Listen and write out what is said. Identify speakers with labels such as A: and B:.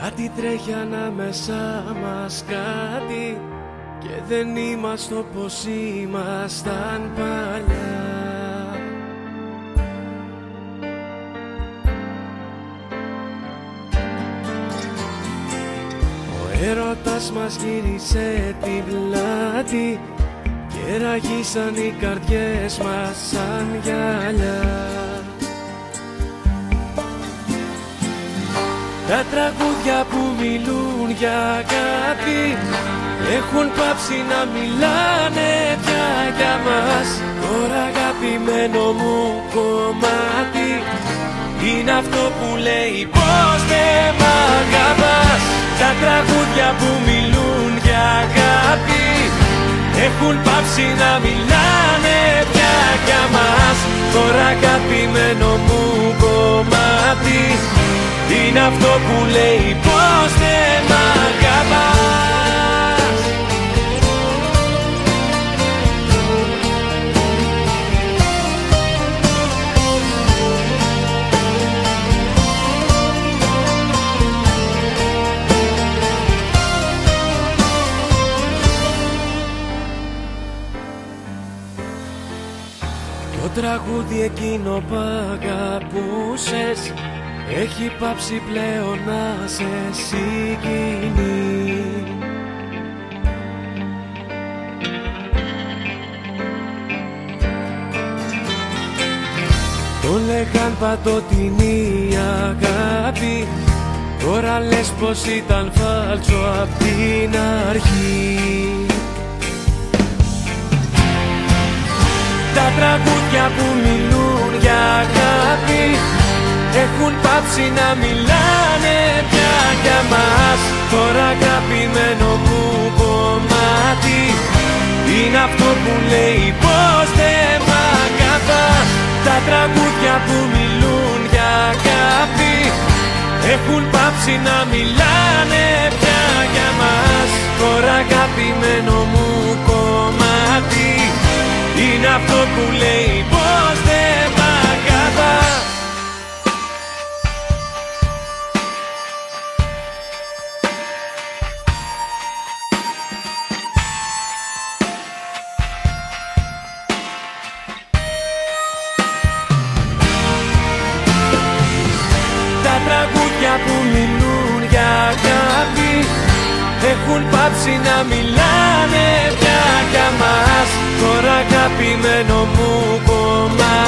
A: Κάτι τρέχει ανάμεσά μας, κάτι, και δεν είμαστε όπως ήμασταν παλιά. Ο έρωτας μας γύρισε την πλάτη και ραγίσαν οι καρδιές μας σαν γυαλιά. Τα τραγούδια που μιλούν για αγάπη έχουν πάψει να μιλάνε πια για μας. Τώρα αγαπημένο μου κομμάτι είναι αυτό που λέει πως δεν μ' αγαπάς. Τα τραγούδια που μιλούν για αγάπη έχουν πάψει να μιλάνε πια για μας. Τώρα αγαπημένο μου κομμάτι είναι αυτό που λέει πως δεν μ' αγαπάς. Το τραγούδι εκείνο που αγαπούσες έχει πάψει πλέον να σε συγκινεί. Το λέγαν παντοτινή αγάπη, τώρα λες πως ήταν φάλτσο απ' την αρχή. Τα τραγούδια που μιλούν για αγάπη έχουν πάψει να μιλάνε πια για μας. Τώρα αγαπημένο μου κομμάτι είναι αυτό που λέει πως δεν μ' αγαπάς. Τα τραγούδια που μιλούν για αγάπη έχουν πάψει να μιλάνε πια για μας. Τώρα αγαπημένο μου κομμάτι είναι αυτό που λέει πως δεν μ' αγαπάς. Τα τραγούδια που μιλούν για αγάπη έχουν πάψει να μιλάνε πια για μας. Τώρα αγαπημένο μου κομμάτι